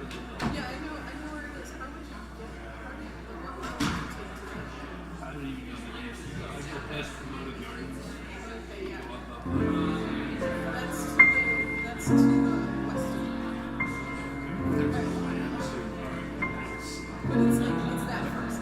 Yeah, I know where it is. How would you get? How do you? What route would you take to get there? I don't even know the name. I go past Promoted Gardens. Okay, yeah. Go up. That's to the west. But it's like it's that first.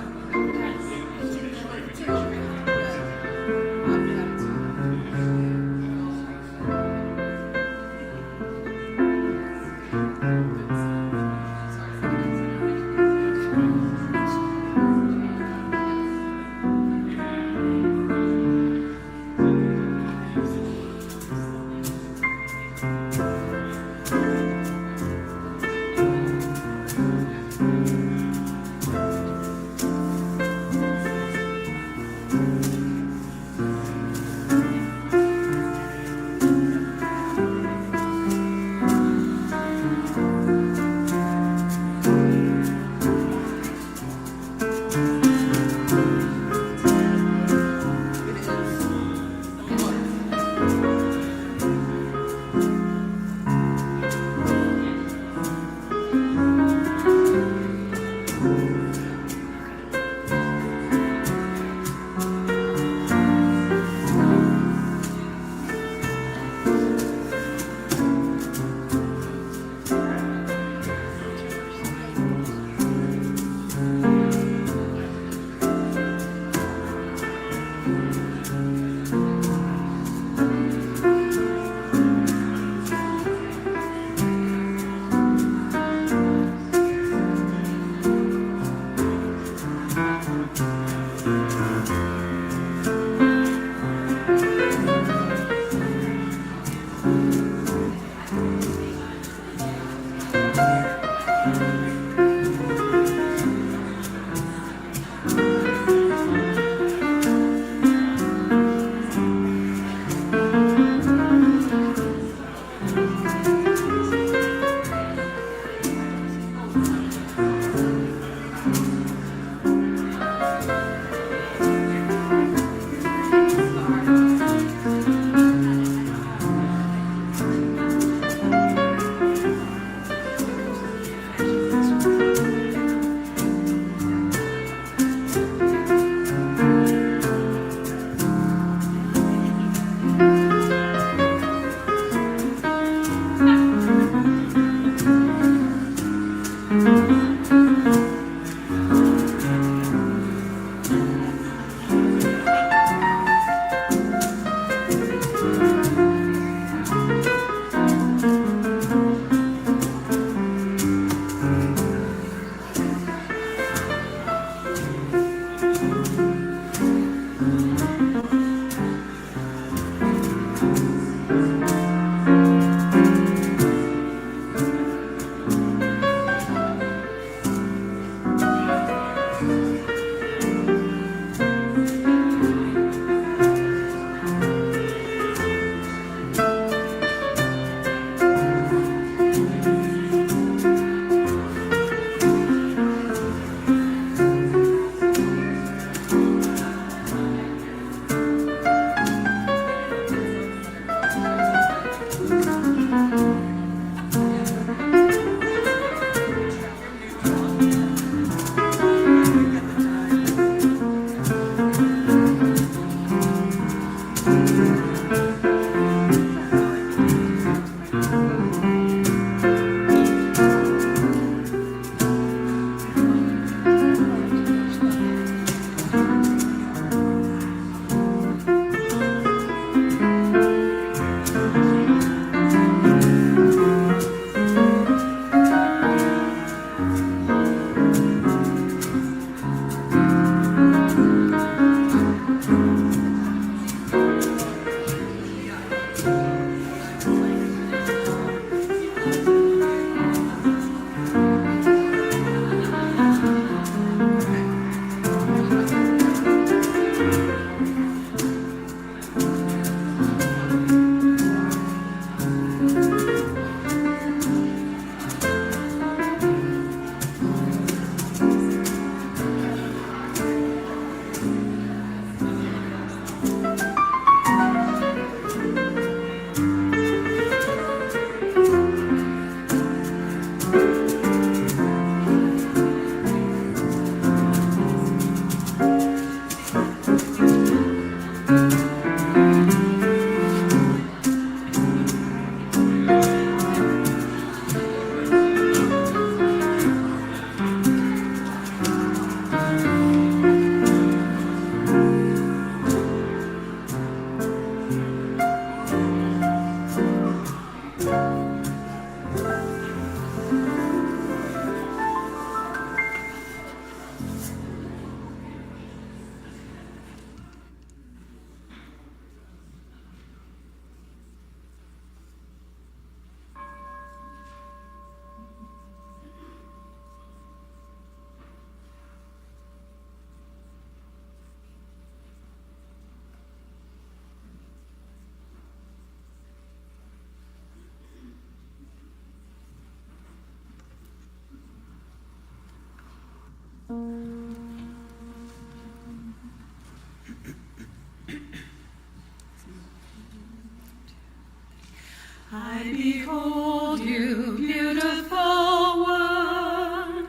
I behold you, beautiful one.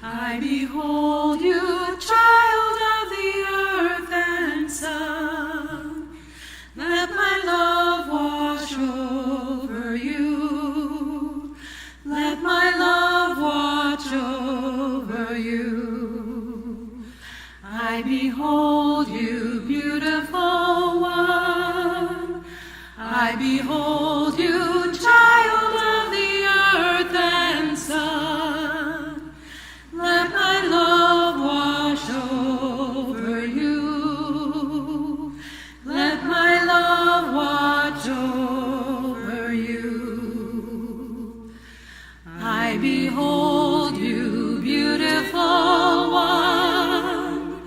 I behold you, child of the earth and sun. Let my love wash over you. Let my love watch over you. I behold you, beautiful one. I behold you, child of the earth and sun. Let my love wash over you. Let my love watch over you. I behold you, beautiful one.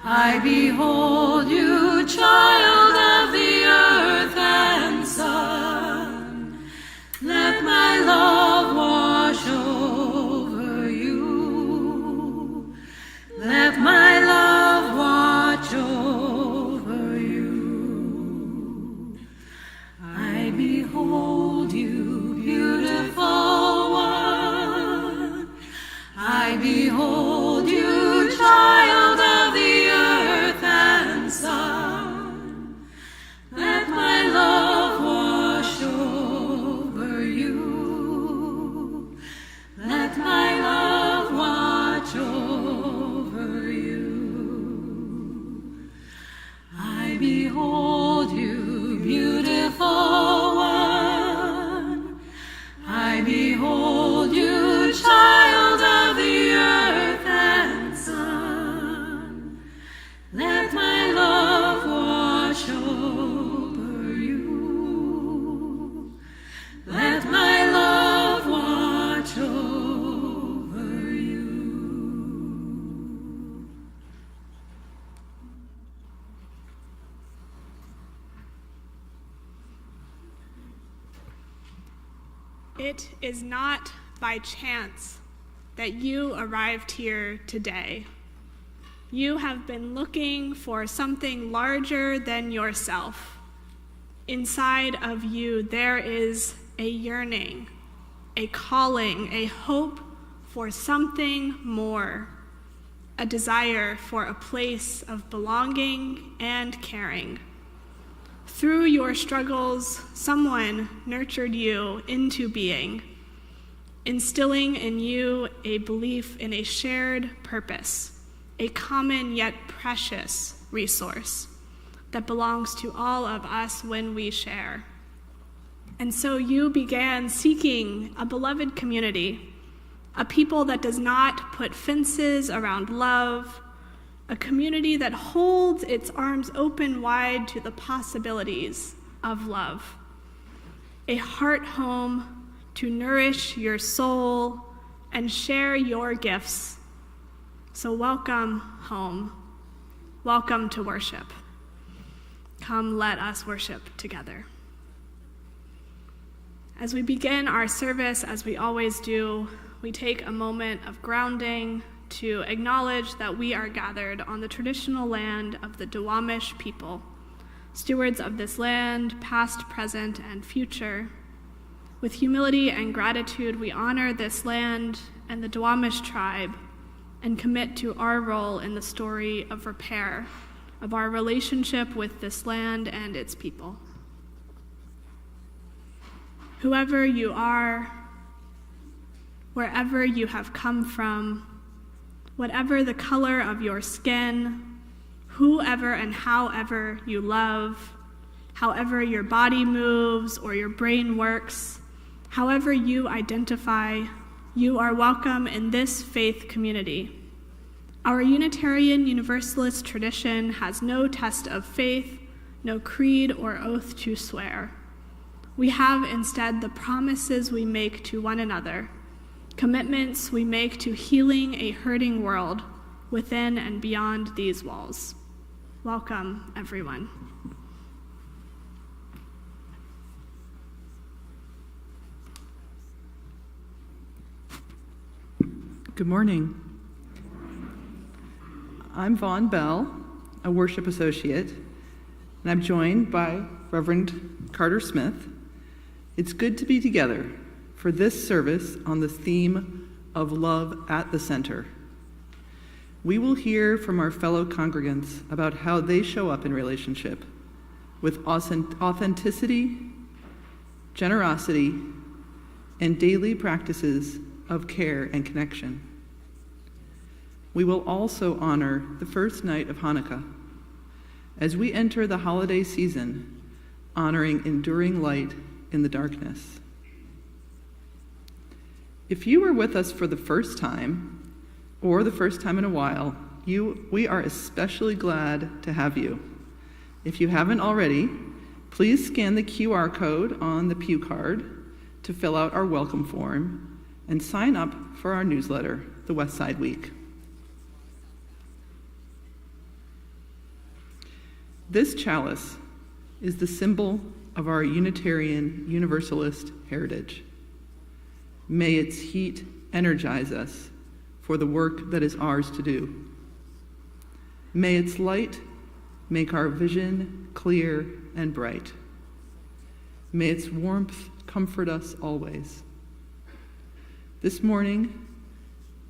I behold you, child of the earth and sun. Let my love wash over you. Let my love watch over you. I behold you, beautiful one. I behold you, child of the earth and sun. Let my love wash over you. Let my love watch over you. I behold you, beautiful one. I behold you, child of the earth and sun. Let my love wash over you. Let my love watch over you. It is not by chance that you arrived here today. You have been looking for something larger than yourself. Inside of you, there is a yearning, a calling, a hope for something more, a desire for a place of belonging and caring. Through your struggles, someone nurtured you into being, instilling in you a belief in a shared purpose, a common yet precious resource that belongs to all of us when we share. And so you began seeking a beloved community, a people that does not put fences around love, a community that holds its arms open wide to the possibilities of love, a heart home to nourish your soul and share your gifts. So welcome home. Welcome to worship. Come, let us worship together. As we begin our service, as we always do, we take a moment of grounding to acknowledge that we are gathered on the traditional land of the Duwamish people, stewards of this land, past, present, and future. With humility and gratitude, we honor this land and the Duwamish tribe and commit to our role in the story of repair, of our relationship with this land and its people. Whoever you are, wherever you have come from, whatever the color of your skin, whoever and however you love, however your body moves or your brain works, however you identify, you are welcome in this faith community. Our Unitarian Universalist tradition has no test of faith, no creed or oath to swear. We have instead the promises we make to one another, commitments we make to healing a hurting world within and beyond these walls. Welcome, everyone. Good morning. I'm Vaughn Bell, a worship associate, and I'm joined by Reverend Carter Smith, It's good to be together for this service on the theme of love at the center. We will hear from our fellow congregants about how they show up in relationship with authenticity, generosity, and daily practices of care and connection. We will also honor the first night of Hanukkah as we enter the holiday season, honoring enduring light in the darkness. If you are with us for the first time, or the first time in a while, we are especially glad to have you. If you haven't already, please scan the QR code on the pew card to fill out our welcome form and sign up for our newsletter, the West Side Week. This chalice is the symbol of our Unitarian Universalist heritage. May its heat energize us for the work that is ours to do. May its light make our vision clear and bright. May its warmth comfort us always. This morning,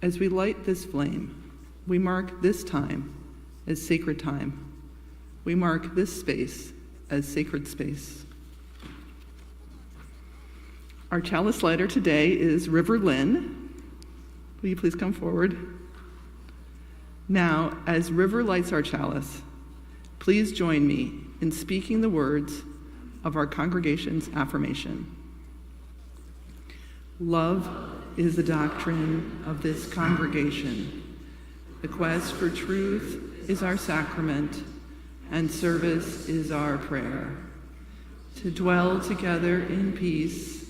as we light this flame, we mark this time as sacred time. We mark this space as sacred space. Our chalice lighter today is River Lynn. Will you please come forward? Now, as River lights our chalice, please join me in speaking the words of our congregation's affirmation. Love is the doctrine of this congregation. The quest for truth is our sacrament, and service is our prayer. To dwell together in peace,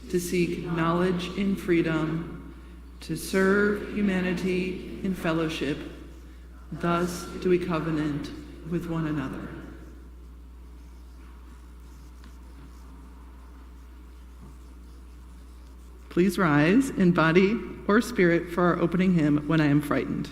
to seek knowledge in freedom, to serve humanity in fellowship, thus do we covenant with one another. Please rise in body or spirit for our opening hymn, When I Am Frightened.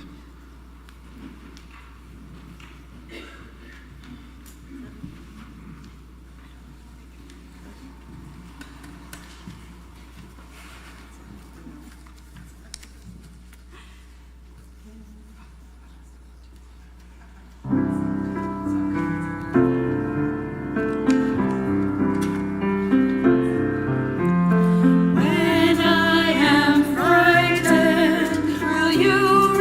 When I am frightened, will you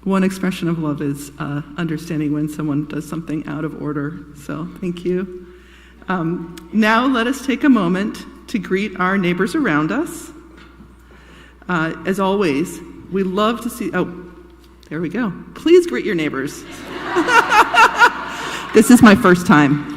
one expression of love is understanding when someone does something out of order. So thank you. Now let us take a moment to greet our neighbors around us. As always, we love to see, oh, there we go. Please greet your neighbors. This is my first time.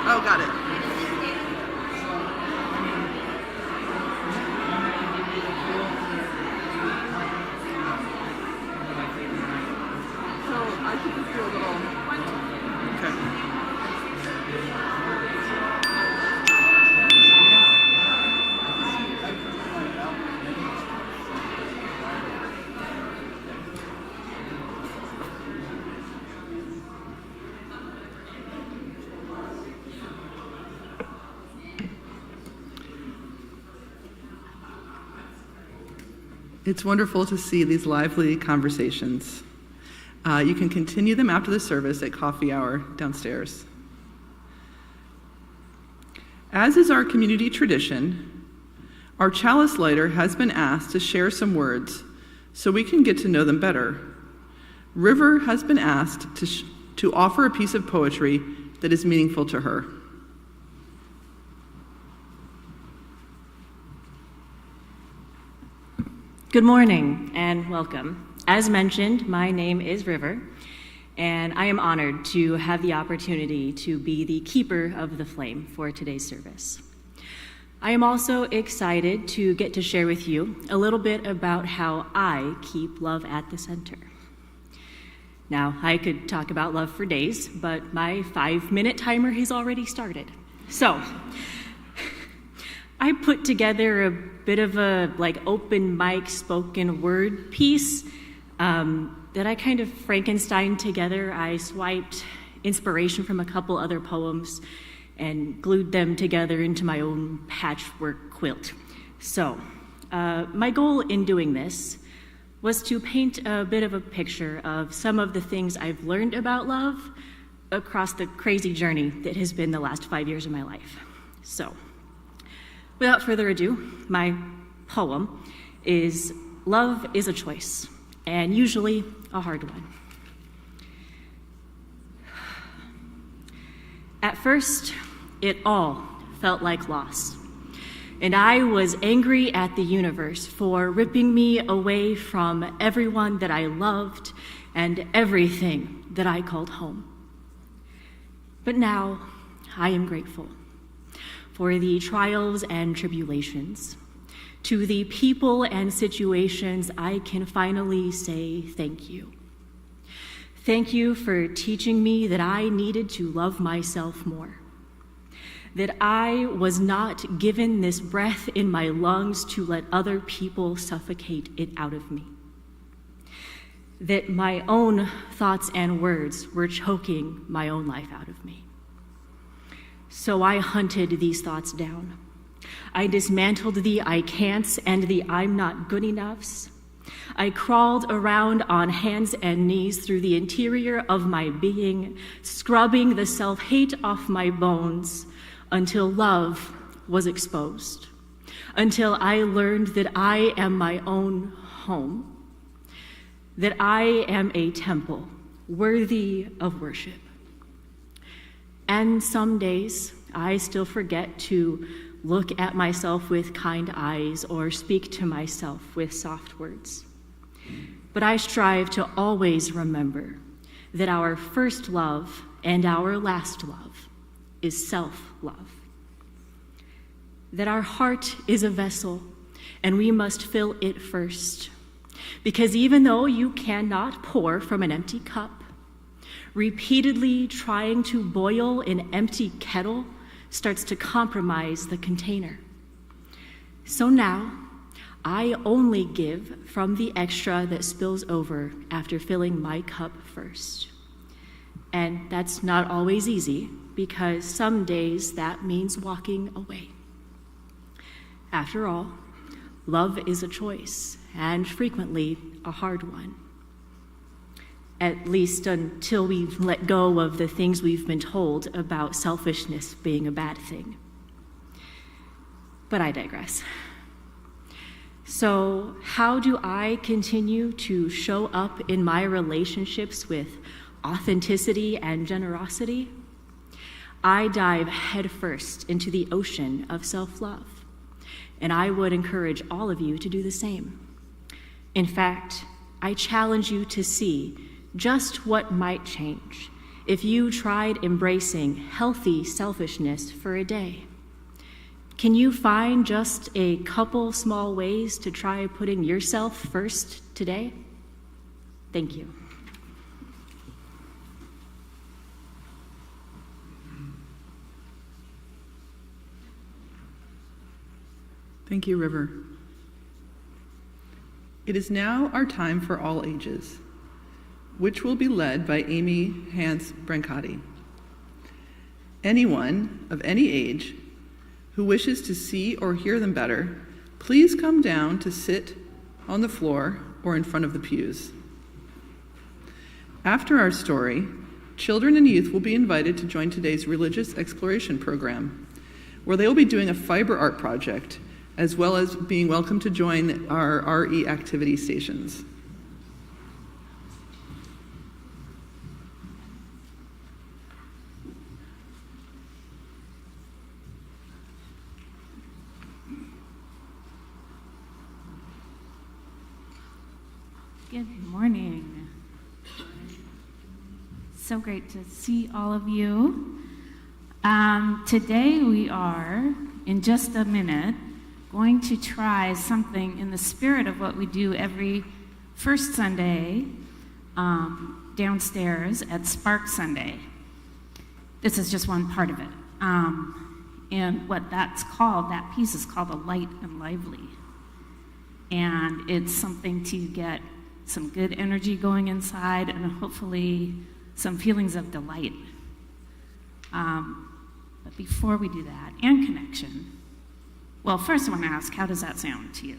Oh, got it. So I should just do a little. Okay. It's wonderful to see these lively conversations. You can continue them after the service at coffee hour downstairs. As is our community tradition, our chalice lighter has been asked to share some words so we can get to know them better. River has been asked to offer a piece of poetry that is meaningful to her. Good morning and welcome. As mentioned, my name is River, and I am honored to have the opportunity to be the keeper of the flame for today's service. I am also excited to get to share with you a little bit about how I keep love at the center. Now, I could talk about love for days, but my 5-minute timer has already started. So, I put together a bit of a open mic spoken word piece that I kind of Frankenstein together. I swiped inspiration from a couple other poems and glued them together into my own patchwork quilt. So, my goal in doing this was to paint a bit of a picture of some of the things I've learned about love across the crazy journey that has been the last 5 years of my life. So, without further ado, my poem is Love is a Choice, and usually a hard one. At first, it all felt like loss, and I was angry at the universe for ripping me away from everyone that I loved and everything that I called home. But now, I am grateful for the trials and tribulations. To the people and situations, I can finally say thank you. Thank you for teaching me that I needed to love myself more, that I was not given this breath in my lungs to let other people suffocate it out of me, that my own thoughts and words were choking my own life out of me. So I hunted these thoughts down. I dismantled the I can'ts and the I'm not good enoughs. I crawled around on hands and knees through the interior of my being, scrubbing the self-hate off my bones until love was exposed, until I learned that I am my own home, that I am a temple worthy of worship. And some days I still forget to look at myself with kind eyes or speak to myself with soft words. But I strive to always remember that our first love and our last love is self-love. That our heart is a vessel and we must fill it first. Because even though you cannot pour from an empty cup, repeatedly trying to boil an empty kettle starts to compromise the container. So now, I only give from the extra that spills over after filling my cup first. And that's not always easy, because some days that means walking away. After all, love is a choice, and frequently a hard one. At least until we let go of the things we've been told about selfishness being a bad thing. But I digress. So, how do I continue to show up in my relationships with authenticity and generosity? I dive headfirst into the ocean of self-love, and I would encourage all of you to do the same. In fact, I challenge you to see just what might change if you tried embracing healthy selfishness for a day. Can you find just a couple small ways to try putting yourself first today? Thank you. Thank you, River. It is now our time for all ages, which will be led by Amy Hans-Brancati. Anyone of any age who wishes to see or hear them better, please come down to sit on the floor or in front of the pews. After our story, children and youth will be invited to join today's religious exploration program, where they will be doing a fiber art project, as well as being welcome to join our RE activity stations. Good morning. So great to see all of you. Today we are, in just a minute, going to try something in the spirit of what we do every first Sunday downstairs at Spark Sunday. This is just one part of it. And what that's called, that piece is called a light and lively. And it's something to get some good energy going inside and hopefully some feelings of delight. But before we do that, and connection, well, first I want to ask, how does that sound to you?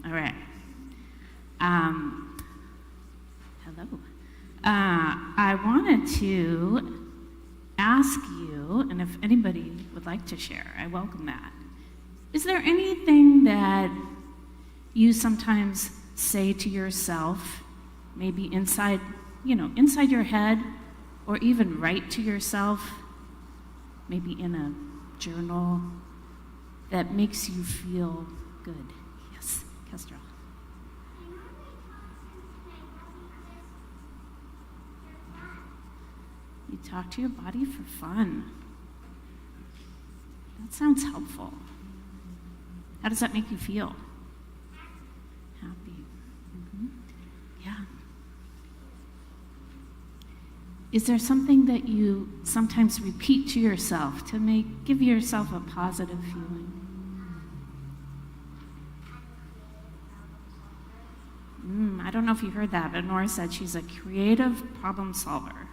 All right. Hello. I wanted to ask you, and if anybody would like to share, I welcome that. Is there anything that you sometimes say to yourself, maybe inside your head, or even write to yourself, maybe in a journal, that makes you feel good? Yes, Kestrel. You talk to your body for fun. That sounds helpful. How does that make you feel? Happy. Mm-hmm. Yeah. Is there something that you sometimes repeat to yourself to give yourself a positive feeling? I don't know if you heard that, but Nora said she's a creative problem solver.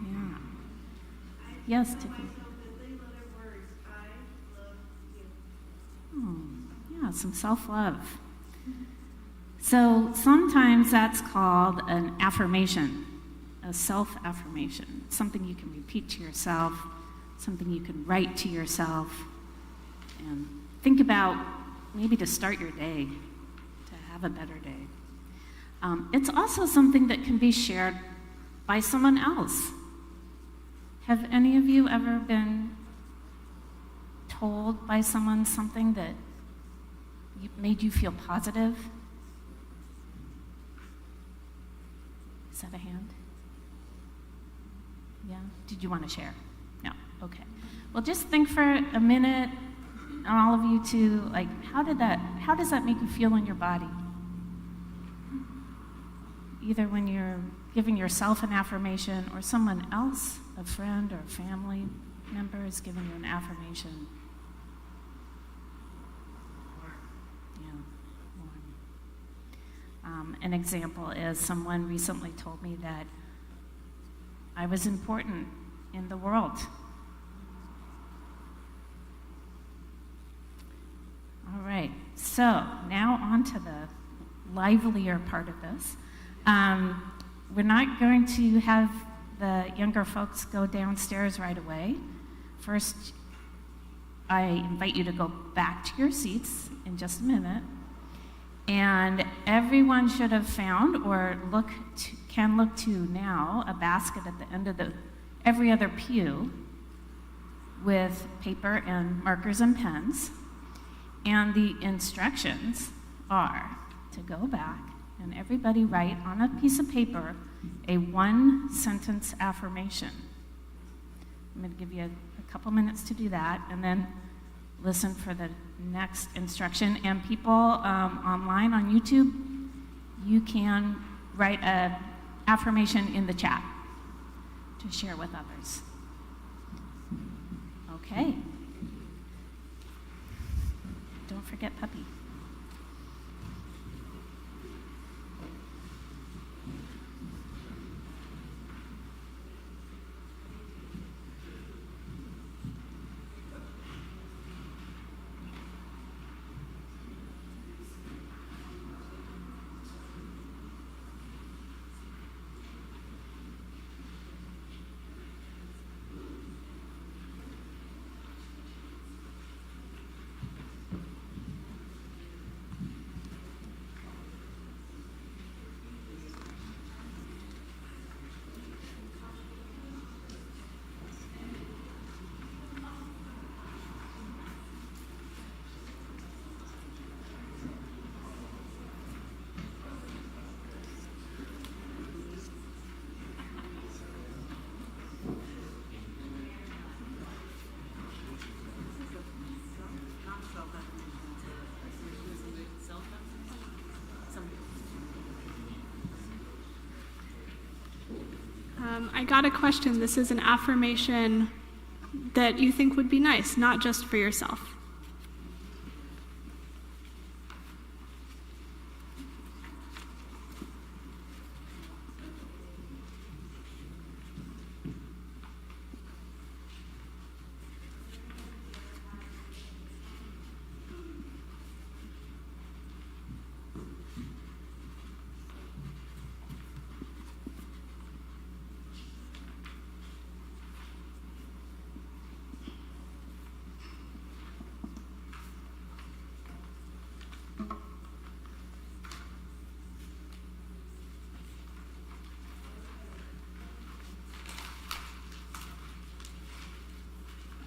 Yeah. Yes, Tiffany. Oh, yeah, some self-love. So sometimes that's called an affirmation, a self-affirmation, something you can repeat to yourself, something you can write to yourself, and think about maybe to start your day, to have a better day. It's also something that can be shared by someone else. Have any of you ever been told by someone something that made you feel positive? Is that a hand? Yeah? Did you want to share? No? Okay. Well, just think for a minute, and all of you too, like, how does that make you feel in your body? Either when you're giving yourself an affirmation or someone else, a friend or a family member, is giving you an affirmation. Yeah, warm. An example is someone recently told me that I was important in the world. All right, so now on to the livelier part of this. We're not going to have the younger folks go downstairs right away. First, I invite you to go back to your seats in just a minute. And everyone should have found, or can look to now, a basket at the end of every other pew with paper and markers and pens. And the instructions are to go back and everybody write on a piece of paper a one-sentence affirmation. I'm going to give you a couple minutes to do that, and then listen for the next instruction. And people online on YouTube, you can write an affirmation in the chat to share with others. Okay. Don't forget puppy. I got a question. This is an affirmation that you think would be nice, not just for yourself.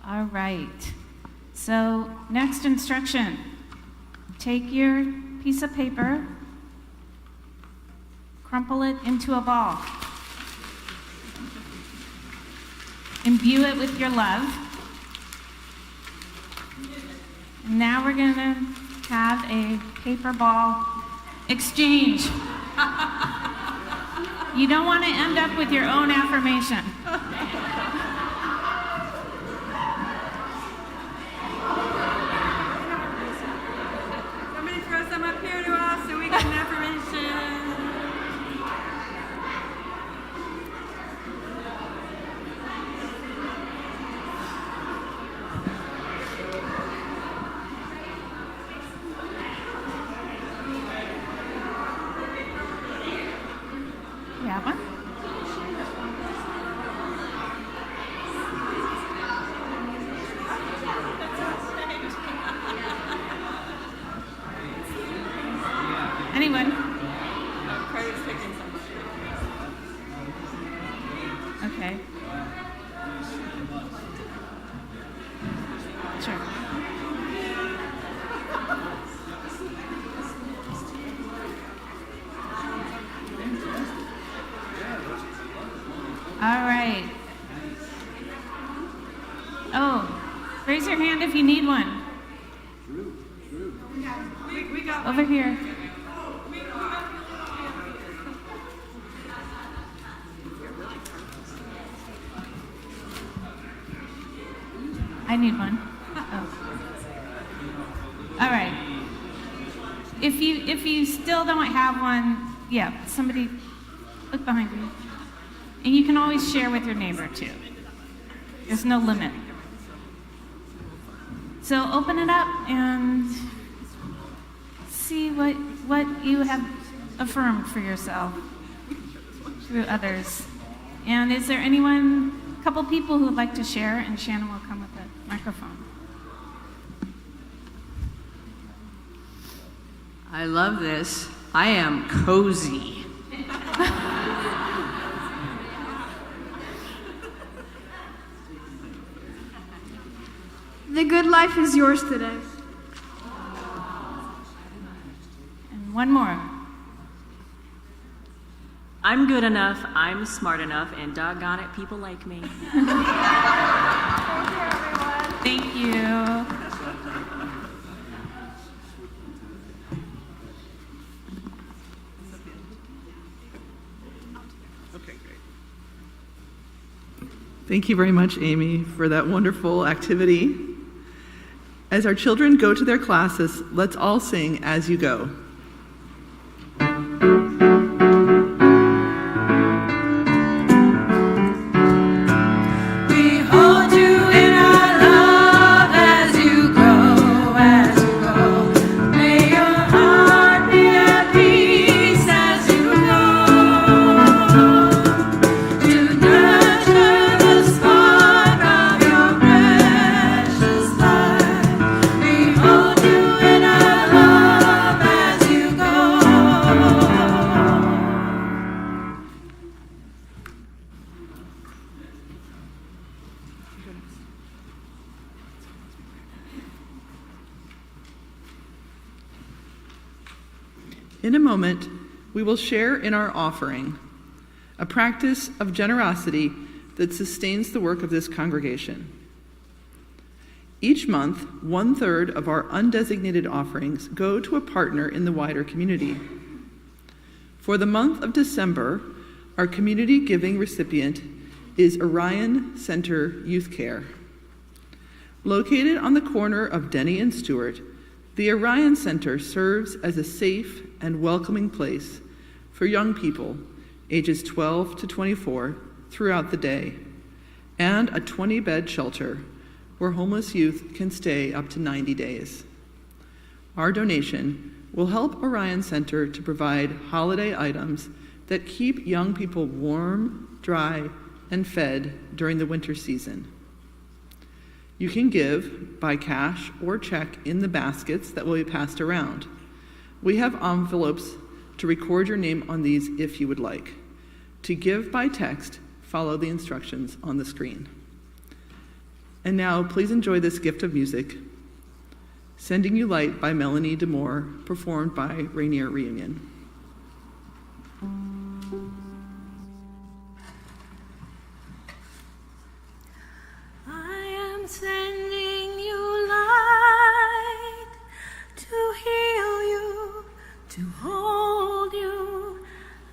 All right. So, next instruction. Take your piece of paper, crumple it into a ball. Imbue it with your love. And now we're going to have a paper ball exchange. You don't want to end up with your own affirmation. Somebody throw some up here to us so we get an affirmation. All right. Oh, raise your hand if you need one. Over here. I need one. Oh. All right. If you still don't have one, yeah, somebody look behind you. And you can always share with your neighbor too. There's no limit. So open it up and see what you have affirmed for yourself through others. And is there anyone, a couple people who would like to share? And Shannon will come with the microphone. I love this. I am cozy. The good life is yours today. And one more. I'm good enough, I'm smart enough, and doggone it, people like me. Thank you. Thank you very much, Amy, for that wonderful activity. As our children go to their classes, let's all sing As You Go. In a moment, we will share in our offering, a practice of generosity that sustains the work of this congregation. Each month, 1/3 of our undesignated offerings go to a partner in the wider community. For the month of December, our community giving recipient is Orion Center Youth Care. Located on the corner of Denny and Stewart, the Orion Center serves as a safe and welcoming place for young people ages 12 to 24 throughout the day, and a 20-bed shelter where homeless youth can stay up to 90 days. Our donation will help Orion Center to provide holiday items that keep young people warm, dry, and fed during the winter season. You can give by cash or check in the baskets that will be passed around. We have envelopes to record your name on these if you would like. To give by text, follow the instructions on the screen. And now, please enjoy this gift of music, Sending You Light by Melanie DeMore, performed by Rainier Reunion. I am sending you light to heal you, to hold you.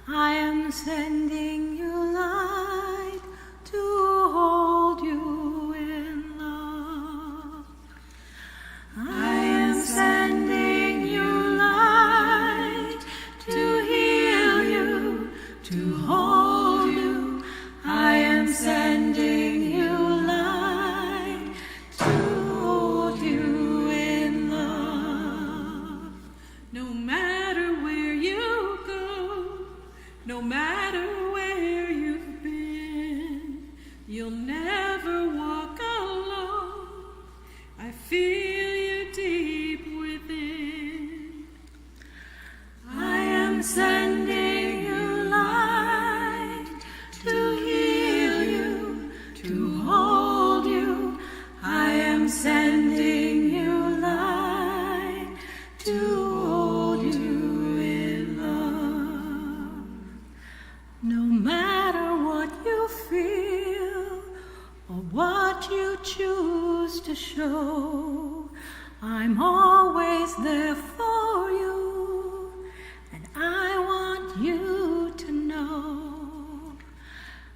I am sending you light to hold you in love. I am sending you light choose to show I'm always there for you, and I want you to know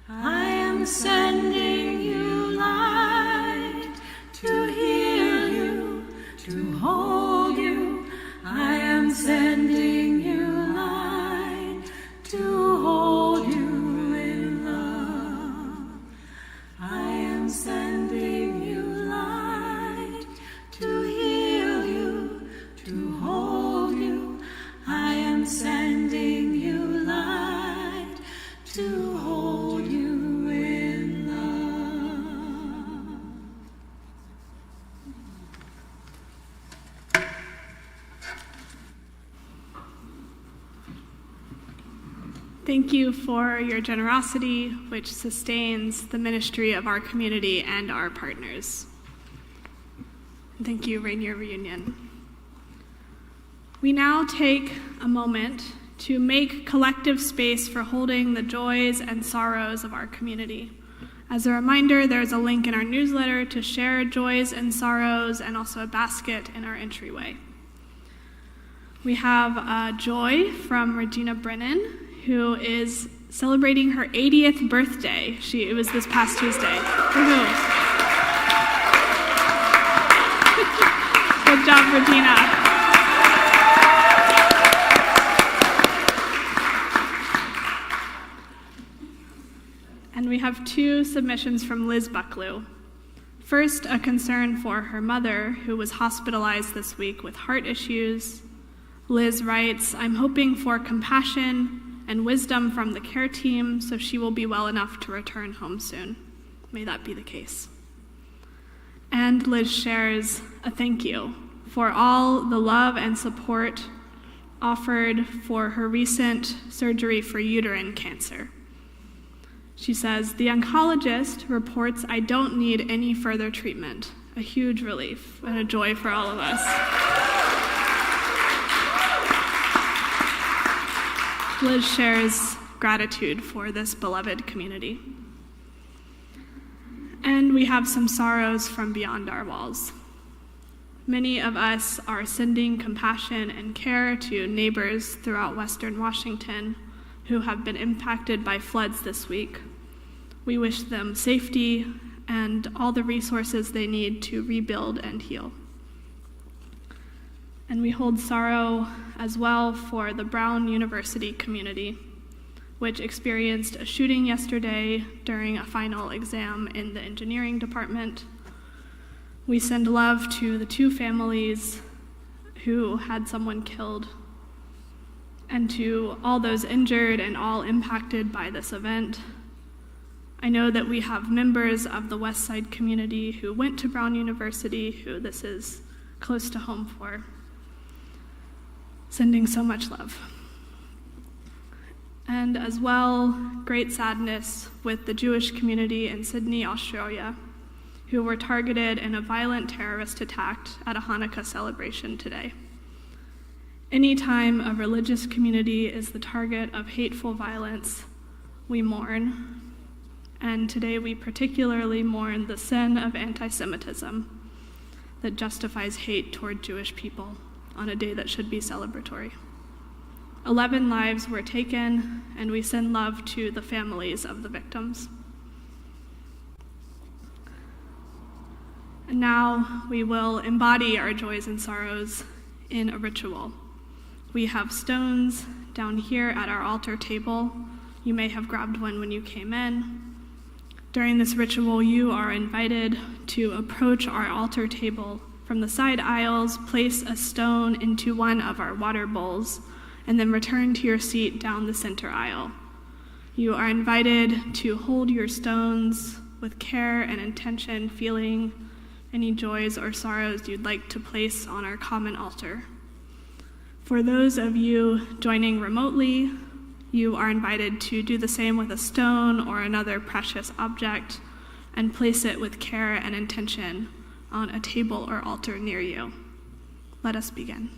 I am sending you light to heal you, to hold you. I am sending you light to hold you in love. I am sending you light to heal you, to hold you. I am sending you light to hold you in love. Thank you for your generosity, which sustains the ministry of our community and our partners. Thank you, Rainier Reunion. We now take a moment to make collective space for holding the joys and sorrows of our community. As a reminder, there's a link in our newsletter to share joys and sorrows, and also a basket in our entryway. We have a joy from Regina Brennan, who is celebrating her 80th birthday. It was this past Tuesday. Woohoo. Good job, Regina. And we have two submissions from Liz Bucklew. First, a concern for her mother, who was hospitalized this week with heart issues. Liz writes, I'm hoping for compassion and wisdom from the care team so she will be well enough to return home soon. May that be the case. And Liz shares a thank you for all the love and support offered for her recent surgery for uterine cancer. She says, the oncologist reports I don't need any further treatment. A huge relief and a joy for all of us. Liz shares gratitude for this beloved community. And we have some sorrows from beyond our walls. Many of us are sending compassion and care to neighbors throughout Western Washington who have been impacted by floods this week. We wish them safety and all the resources they need to rebuild and heal. And we hold sorrow as well for the Brown University community, which experienced a shooting yesterday during a final exam in the engineering department. We send love to the two families who had someone killed, and to all those injured and all impacted by this event. I know that we have members of the West Side community who went to Brown University, who this is close to home for. Sending so much love. And as well, great sadness with the Jewish community in Sydney, Australia, who were targeted in a violent terrorist attack at a Hanukkah celebration today. Anytime a religious community is the target of hateful violence, we mourn. And today we particularly mourn the sin of anti-Semitism that justifies hate toward Jewish people on a day that should be celebratory. 11 lives were taken, and we send love to the families of the victims. And now we will embody our joys and sorrows in a ritual. We have stones down here at our altar table. You may have grabbed one when you came in. During this ritual, you are invited to approach our altar table from the side aisles, place a stone into one of our water bowls, and then return to your seat down the center aisle. You are invited to hold your stones with care and intention, feeling any joys or sorrows you'd like to place on our common altar. For those of you joining remotely, you are invited to do the same with a stone or another precious object and place it with care and intention on a table or altar near you. Let us begin.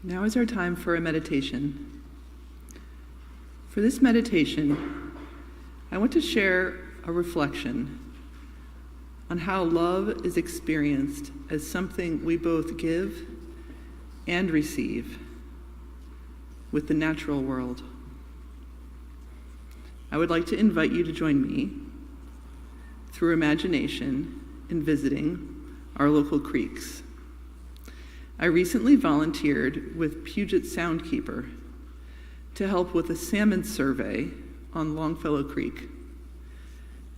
Now is our time for a meditation. For this meditation, I want to share a reflection on how love is experienced as something we both give and receive with the natural world. I would like to invite you to join me through imagination in visiting our local creeks. I recently volunteered with Puget Soundkeeper to help with a salmon survey on Longfellow Creek.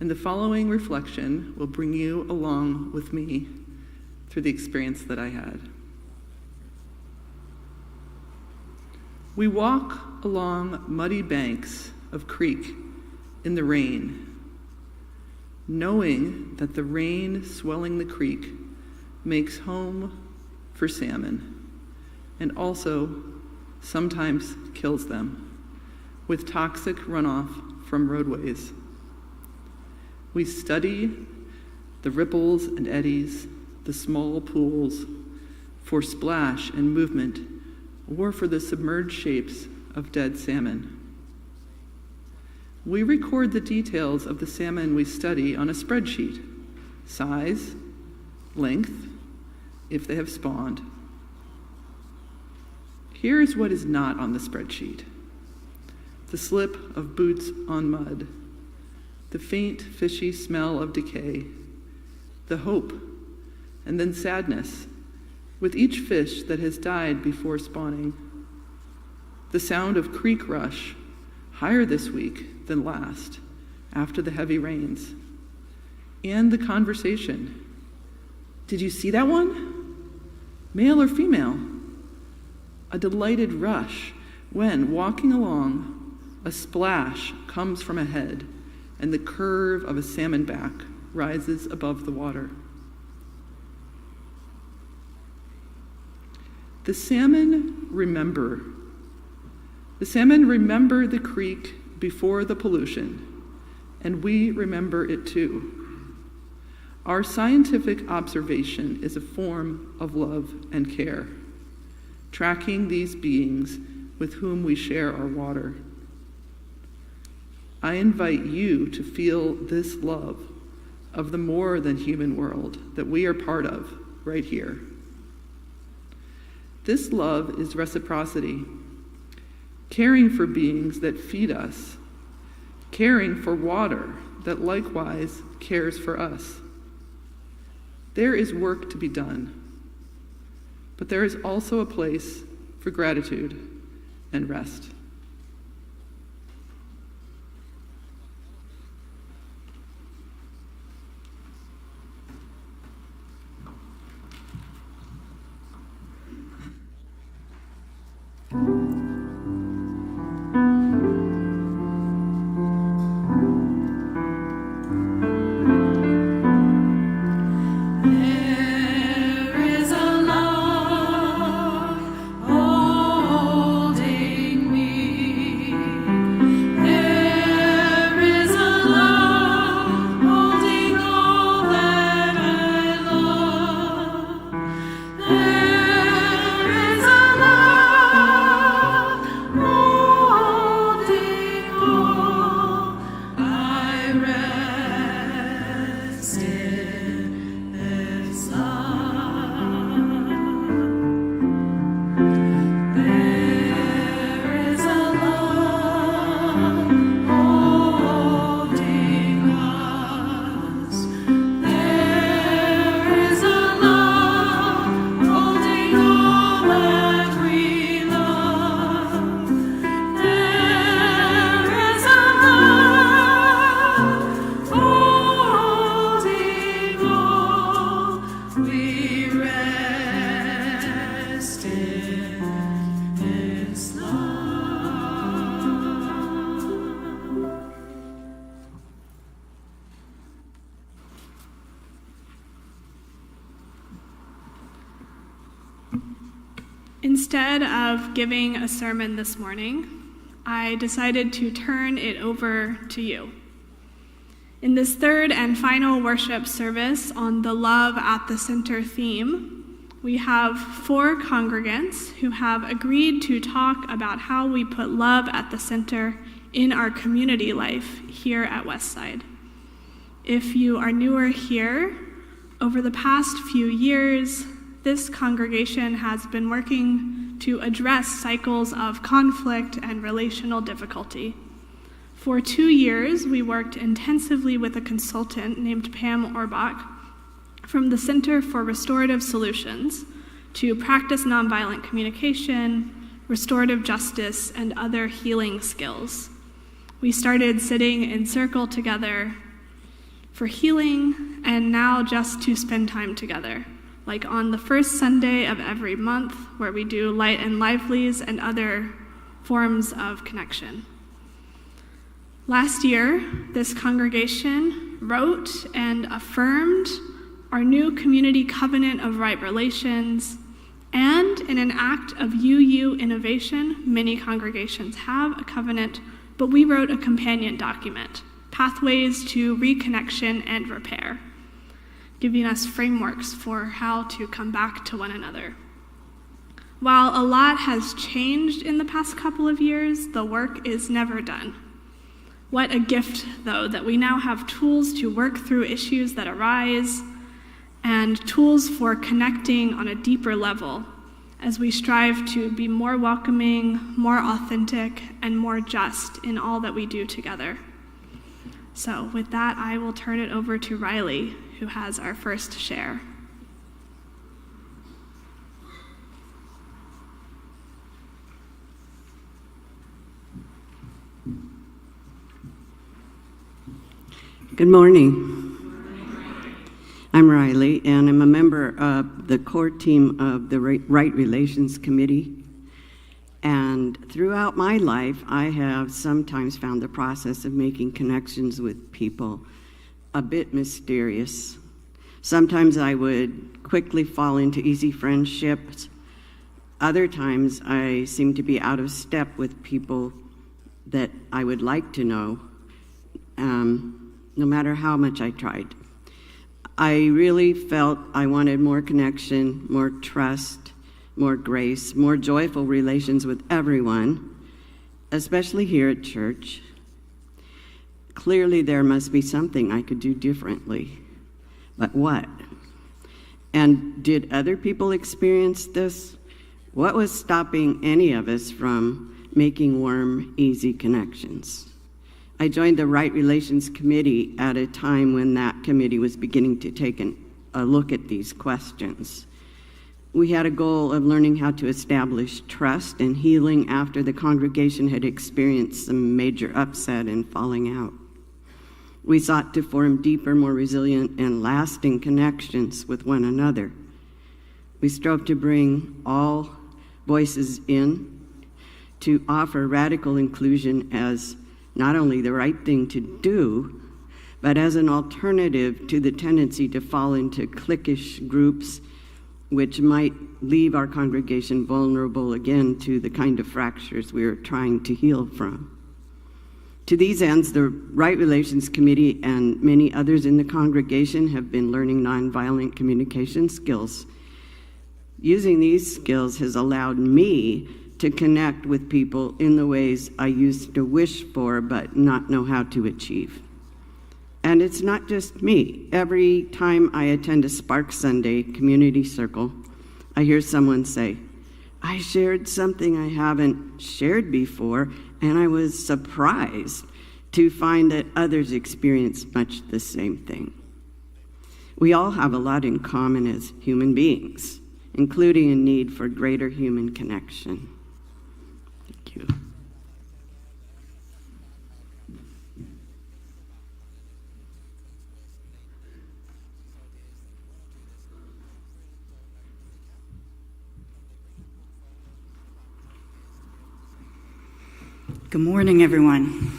And the following reflection will bring you along with me through the experience that I had. We walk along muddy banks of creek in the rain, knowing that the rain swelling the creek makes home for salmon, and also sometimes kills them with toxic runoff from roadways. We study the ripples and eddies, the small pools, for splash and movement, or for the submerged shapes of dead salmon. We record the details of the salmon we study on a spreadsheet: size, length, if they have spawned. Here is what is not on the spreadsheet: the slip of boots on mud, the faint, fishy smell of decay, the hope, and then sadness with each fish that has died before spawning, the sound of creek rush, higher this week than last after the heavy rains, and the conversation. Did you see that one? Male or female? A delighted rush when, walking along, a splash comes from ahead and the curve of a salmon back rises above the water. The salmon remember. The salmon remember the creek before the pollution, and we remember it too. Our scientific observation is a form of love and care, tracking these beings with whom we share our water. I invite you to feel this love of the more than human world that we are part of right here. This love is reciprocity, caring for beings that feed us, caring for water that likewise cares for us. There is work to be done, but there is also a place for gratitude and rest. Instead of giving a sermon this morning, I decided to turn it over to you. In this third and final worship service on the Love at the Center theme, we have 4 congregants who have agreed to talk about how we put love at the center in our community life here at Westside. If you are newer here, over the past few years, this congregation has been working to address cycles of conflict and relational difficulty. For 2 years, we worked intensively with a consultant named Pam Orbach from the Center for Restorative Solutions to practice nonviolent communication, restorative justice, and other healing skills. We started sitting in circle together for healing, and now just to spend time together, like on the first Sunday of every month, where we do Light and Livelies and other forms of connection. Last year, this congregation wrote and affirmed our new community covenant of right relations, and in an act of UU innovation, many congregations have a covenant, but we wrote a companion document, Pathways to Reconnection and Repair, giving us frameworks for how to come back to one another. While a lot has changed in the past couple of years, the work is never done. What a gift, though, that we now have tools to work through issues that arise and tools for connecting on a deeper level as we strive to be more welcoming, more authentic, and more just in all that we do together. So with that, I will turn it over to Riley, who has our first share. Good morning. I'm Riley, and I'm a member of the core team of the Right Relations Committee. And throughout my life, I have sometimes found the process of making connections with people a bit mysterious. Sometimes I would quickly fall into easy friendships. Other times I seem to be out of step with people that I would like to know, no matter how much I tried. I really felt I wanted more connection, more trust, more grace, more joyful relations with everyone, especially here at church. Clearly there must be something I could do differently. But what? And did other people experience this? What was stopping any of us from making warm, easy connections? I joined the Right Relations Committee at a time when that committee was beginning to take a look at these questions. We had a goal of learning how to establish trust and healing after the congregation had experienced some major upset and falling out. We sought to form deeper, more resilient, and lasting connections with one another. We strove to bring all voices in, to offer radical inclusion as not only the right thing to do, but as an alternative to the tendency to fall into cliquish groups which might leave our congregation vulnerable again to the kind of fractures we are trying to heal from. To these ends, the Right Relations Committee and many others in the congregation have been learning nonviolent communication skills. Using these skills has allowed me to connect with people in the ways I used to wish for but not know how to achieve. And it's not just me. Every time I attend a Spark Sunday community circle, I hear someone say, I shared something I haven't shared before, and I was surprised to find that others experience much the same thing. We all have a lot in common as human beings, including a need for greater human connection. Thank you. Good morning, everyone.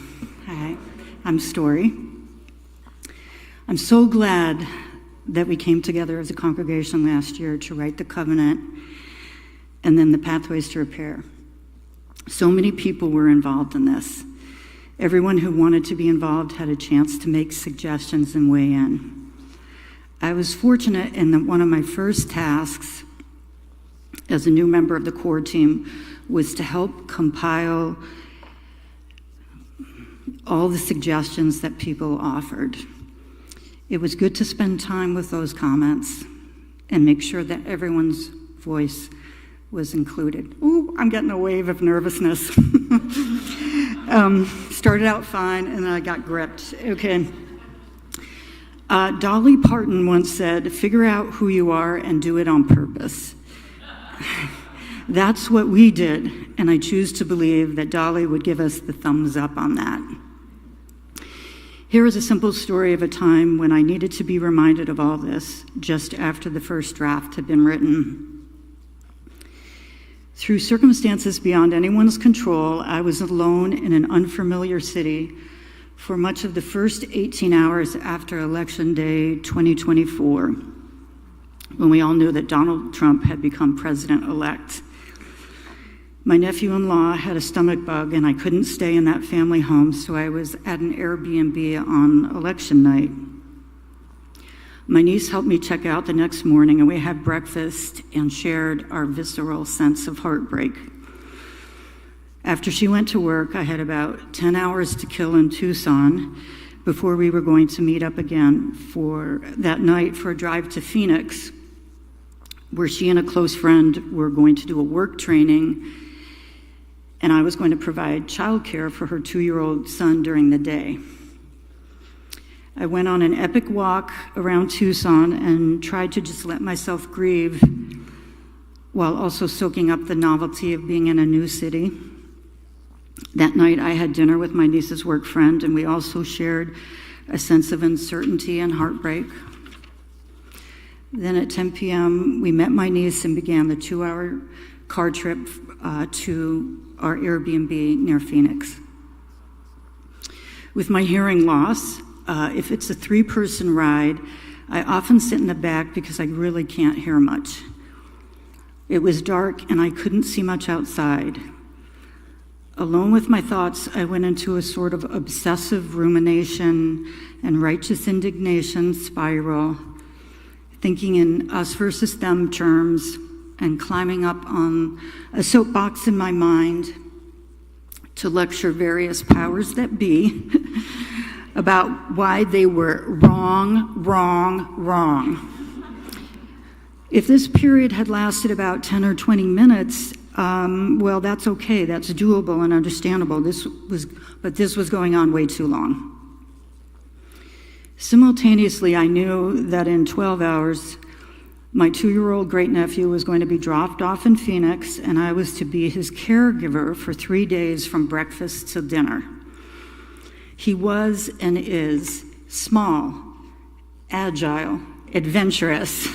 Hi, I'm Story. I'm so glad that we came together as a congregation last year to write the covenant and then the pathways to repair. So many people were involved in this. Everyone who wanted to be involved had a chance to make suggestions and weigh in. I was fortunate in that one of my first tasks as a new member of the core team was to help compile all the suggestions that people offered. It was good to spend time with those comments and make sure that everyone's voice was included. Ooh, I'm getting a wave of nervousness. Started out fine and then I got gripped. Okay. Dolly Parton once said, figure out who you are and do it on purpose. That's what we did, and I choose to believe that Dolly would give us the thumbs up on that. Here is a simple story of a time when I needed to be reminded of all this just after the first draft had been written. Through circumstances beyond anyone's control, I was alone in an unfamiliar city for much of the first 18 hours after Election Day 2024, when we all knew that Donald Trump had become president-elect. My nephew-in-law had a stomach bug, and I couldn't stay in that family home, so I was at an Airbnb on election night. My niece helped me check out the next morning, and we had breakfast and shared our visceral sense of heartbreak. After she went to work, I had about 10 hours to kill in Tucson before we were going to meet up again for that night for a drive to Phoenix, where she and a close friend were going to do a work training, and I was going to provide childcare for her 2-year-old son during the day. I went on an epic walk around Tucson and tried to just let myself grieve while also soaking up the novelty of being in a new city. That night I had dinner with my niece's work friend, and we also shared a sense of uncertainty and heartbreak. Then at 10 p.m., we met my niece and began the 2-hour car trip to our Airbnb near Phoenix. With my hearing loss, if it's a 3-person ride, I often sit in the back because I really can't hear much. It was dark and I couldn't see much outside. Alone with my thoughts, I went into a sort of obsessive rumination and righteous indignation spiral, thinking in us versus them terms and climbing up on a soapbox in my mind to lecture various powers that be about why they were wrong. If this period had lasted about 10 or 20 minutes, well, that's okay. That's doable and understandable. But this was going on way too long. Simultaneously, I knew that in 12 hours, my 2-year-old great-nephew was going to be dropped off in Phoenix, and I was to be his caregiver for 3 days from breakfast till dinner. He was and is small, agile, adventurous.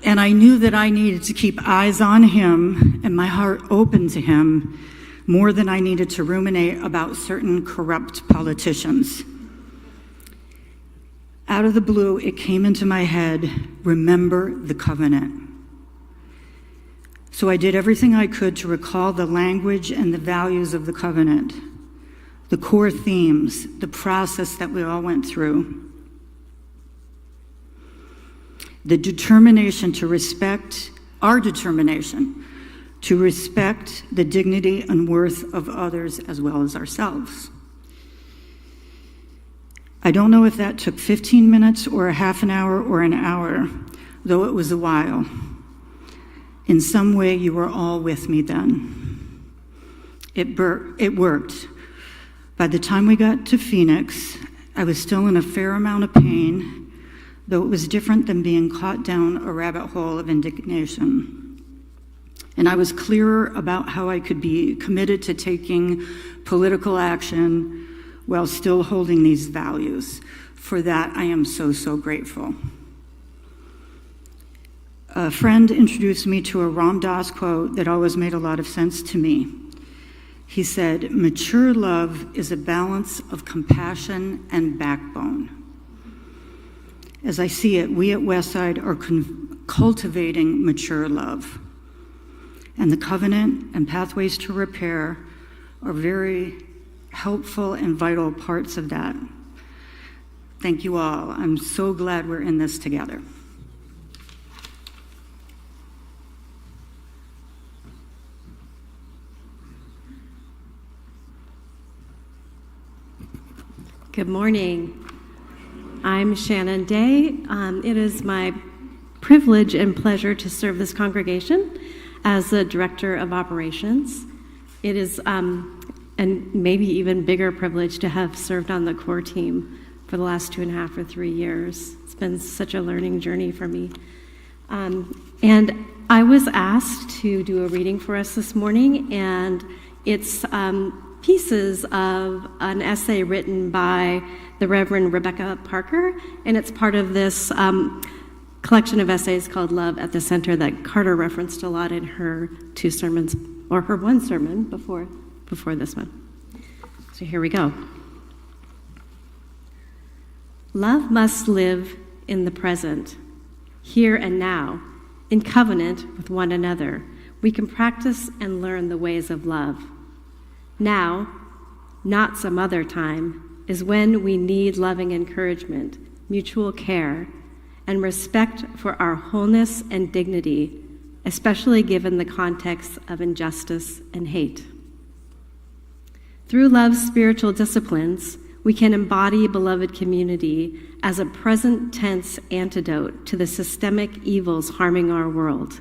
And I knew that I needed to keep eyes on him and my heart open to him more than I needed to ruminate about certain corrupt politicians. Out of the blue, it came into my head, remember the covenant. So I did everything I could to recall the language and the values of the covenant, the core themes, the process that we all went through. The determination to respect, our determination to respect the dignity and worth of others as well as ourselves. I don't know if that took 15 minutes or a half an hour or an hour, though it was a while. In some way, you were all with me then. It worked. By the time we got to Phoenix, I was still in a fair amount of pain, though it was different than being caught down a rabbit hole of indignation. And I was clearer about how I could be committed to taking political action while still holding these values. For that, I am so, so grateful. A friend introduced me to a Ram Dass quote that always made a lot of sense to me. He said, "Mature love is a balance of compassion and backbone." As I see it, we at Westside are cultivating mature love. And the covenant and pathways to repair are very helpful and vital parts of that. Thank you all. I'm so glad we're in this together. Good morning. I'm Shannon Day. It is my privilege and pleasure to serve this congregation as the Director of Operations. It is, and maybe even bigger privilege to have served on the core team for the last 2.5 or 3 years. It's been such a learning journey for me. And I was asked to do a reading for us this morning, and it's pieces of an essay written by the Reverend Rebecca Parker, and it's part of this collection of essays called Love at the Center that Carter referenced a lot in her 2 sermons, or her 1 sermon before this one. So here we go. Love must live in the present, here and now, in covenant with one another. We can practice and learn the ways of love. Now, not some other time, is when we need loving encouragement, mutual care, and respect for our wholeness and dignity, especially given the context of injustice and hate. Through love's spiritual disciplines, we can embody beloved community as a present tense antidote to the systemic evils harming our world.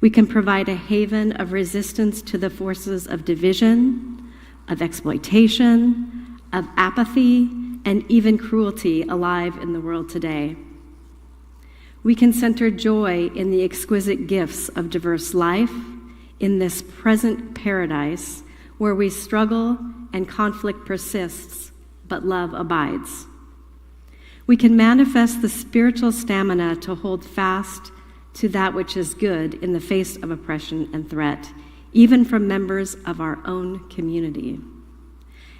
We can provide a haven of resistance to the forces of division, of exploitation, of apathy, and even cruelty alive in the world today. We can center joy in the exquisite gifts of diverse life in this present paradise where we struggle and conflict persists, but love abides. We can manifest the spiritual stamina to hold fast to that which is good in the face of oppression and threat, even from members of our own community,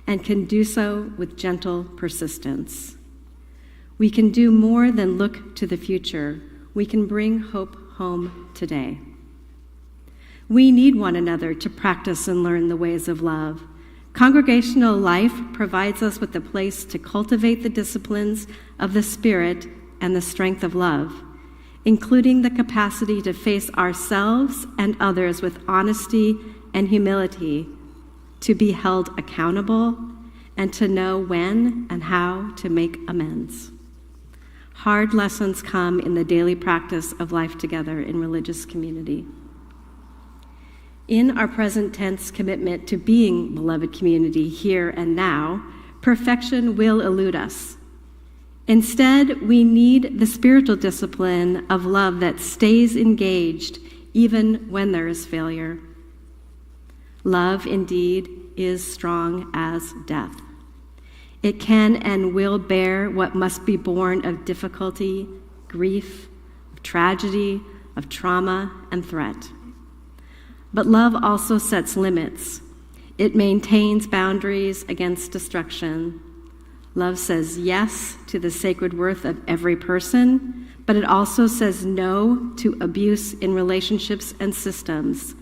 and can do so with gentle persistence. We can do more than look to the future. We can bring hope home today. We need one another to practice and learn the ways of love. Congregational life provides us with a place to cultivate the disciplines of the Spirit and the strength of love, including the capacity to face ourselves and others with honesty and humility, to be held accountable, and to know when and how to make amends. Hard lessons come in the daily practice of life together in religious community. In our present tense commitment to being beloved community here and now, perfection will elude us. Instead, we need the spiritual discipline of love that stays engaged even when there is failure. Love, indeed, is strong as death. It can and will bear what must be borne of difficulty, grief, of tragedy, of trauma, and threat. But love also sets limits. It maintains boundaries against destruction. Love says yes to the sacred worth of every person, but it also says no to abuse in relationships and systems.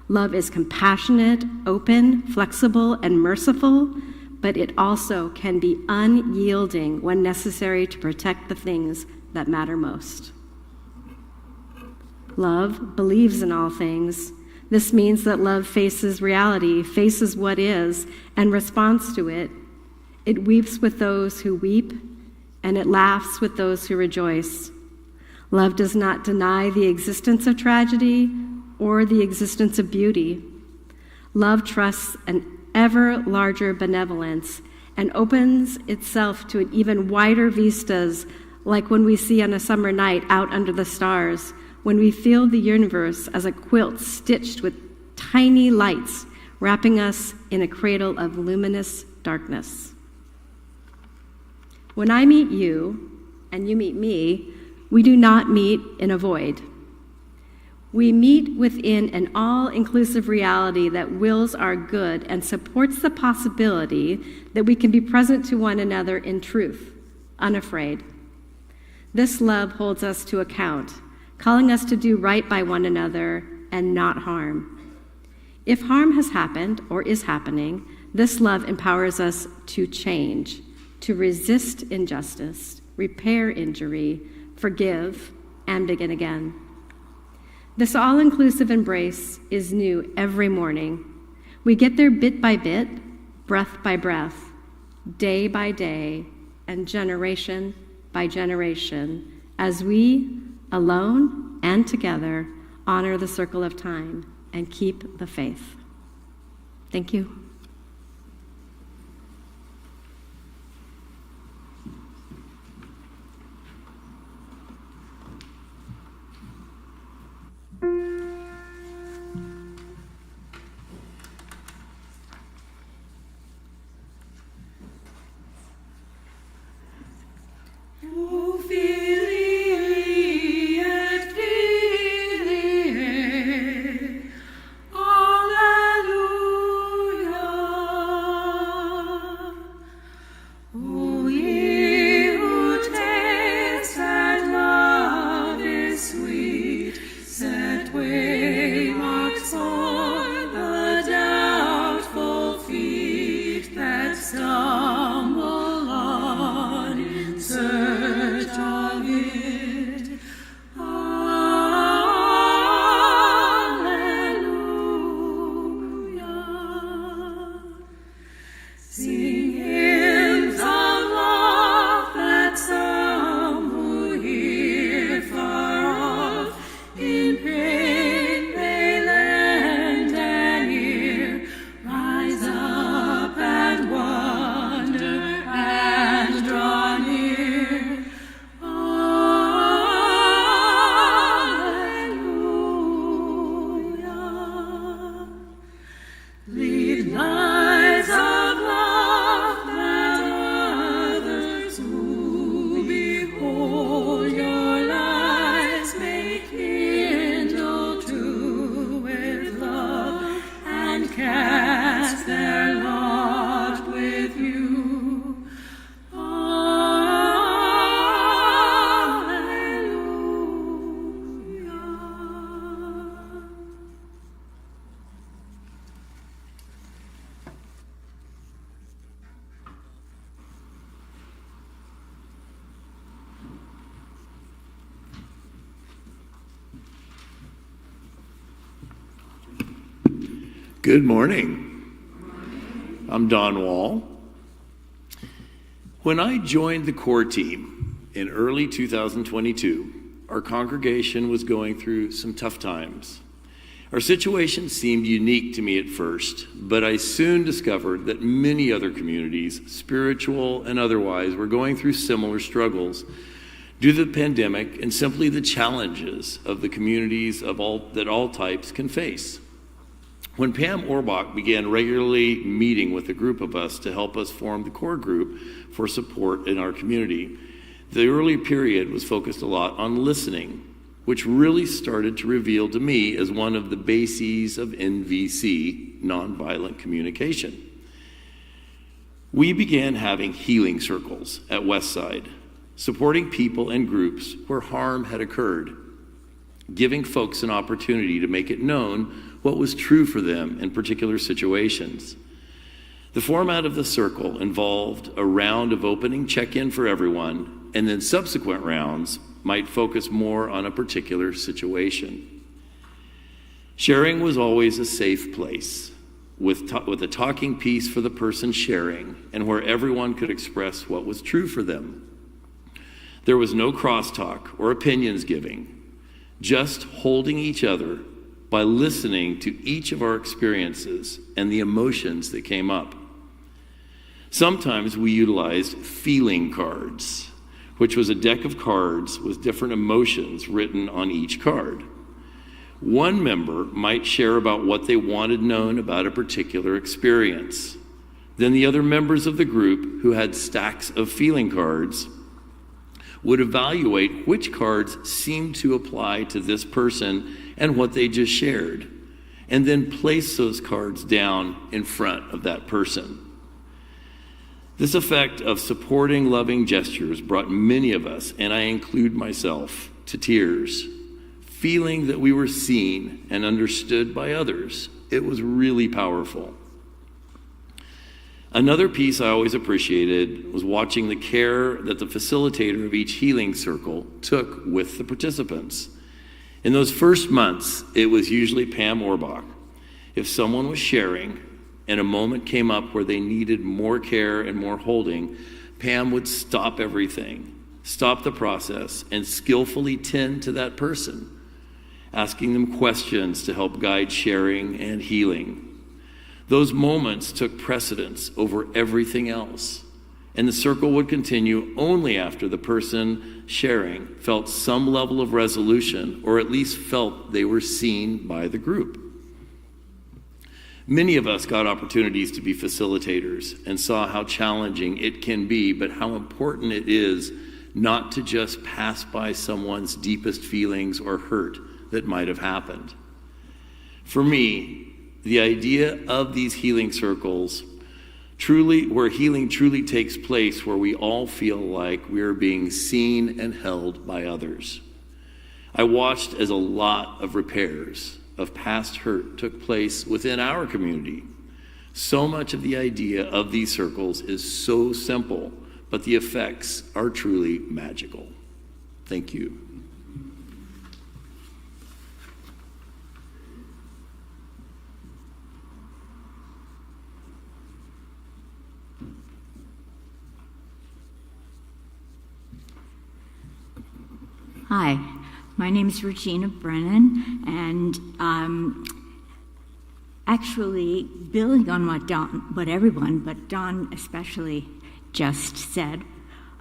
Love is compassionate, open, flexible, and merciful, but it also can be unyielding when necessary to protect the things that matter most. Love believes in all things. This means that love faces reality, faces what is, and responds to it. It weeps with those who weep, and it laughs with those who rejoice. Love does not deny the existence of tragedy or the existence of beauty. Love trusts an ever larger benevolence and opens itself to an even wider vistas, like when we see on a summer night out under the stars, when we feel the universe as a quilt stitched with tiny lights, wrapping us in a cradle of luminous darkness. When I meet you, and you meet me, we do not meet in a void. We meet within an all-inclusive reality that wills our good and supports the possibility that we can be present to one another in truth, unafraid. This love holds us to account, calling us to do right by one another and not harm. If harm has happened or is happening, this love empowers us to change, to resist injustice, repair injury, forgive, and begin again. This all-inclusive embrace is new every morning. We get there bit by bit, breath by breath, day by day, and generation by generation, as we, alone and together, honor the circle of time and keep the faith. Thank you. Stumble on in search Good morning. I'm Don Wall. When I joined the core team in early 2022, our congregation was going through some tough times. Our situation seemed unique to me at first, but I soon discovered that many other communities, spiritual and otherwise, were going through similar struggles due to the pandemic and simply the challenges of the communities that all types can face. When Pam Orbach began regularly meeting with a group of us to help us form the core group for support in our community, the early period was focused a lot on listening, which really started to reveal to me as one of the bases of NVC, nonviolent communication. We began having healing circles at Westside, supporting people and groups where harm had occurred, giving folks an opportunity to make it known what was true for them in particular situations. The format of the circle involved a round of opening check-in for everyone, and then subsequent rounds might focus more on a particular situation. Sharing was always a safe place, with a talking piece for the person sharing, and where everyone could express what was true for them. There was no crosstalk or opinions giving, just holding each other by listening to each of our experiences and the emotions that came up. Sometimes we utilized feeling cards, which was a deck of cards with different emotions written on each card. One member might share about what they wanted known about a particular experience. Then the other members of the group, who had stacks of feeling cards, would evaluate which cards seemed to apply to this person and what they just shared, and then place those cards down in front of that person. This effect of supporting loving gestures brought many of us, and I include myself, to tears, feeling that we were seen and understood by others. It was really powerful. Another piece I always appreciated was watching the care that the facilitator of each healing circle took with the participants. In those first months, it was usually Pam Orbach. If someone was sharing and a moment came up where they needed more care and more holding, Pam would stop everything, stop the process, and skillfully tend to that person, asking them questions to help guide sharing and healing. Those moments took precedence over everything else, and the circle would continue only after the person sharing felt some level of resolution, or at least felt they were seen by the group. Many of us got opportunities to be facilitators and saw how challenging it can be, but how important it is not to just pass by someone's deepest feelings or hurt that might have happened. For me, the idea of these healing circles, where healing truly takes place, where we all feel like we are being seen and held by others. I watched as a lot of repairs of past hurt took place within our community. So much of the idea of these circles is so simple, but the effects are truly magical. Thank you. Hi, my name is Regina Brennan, and actually building on what everyone, but Don especially, just said,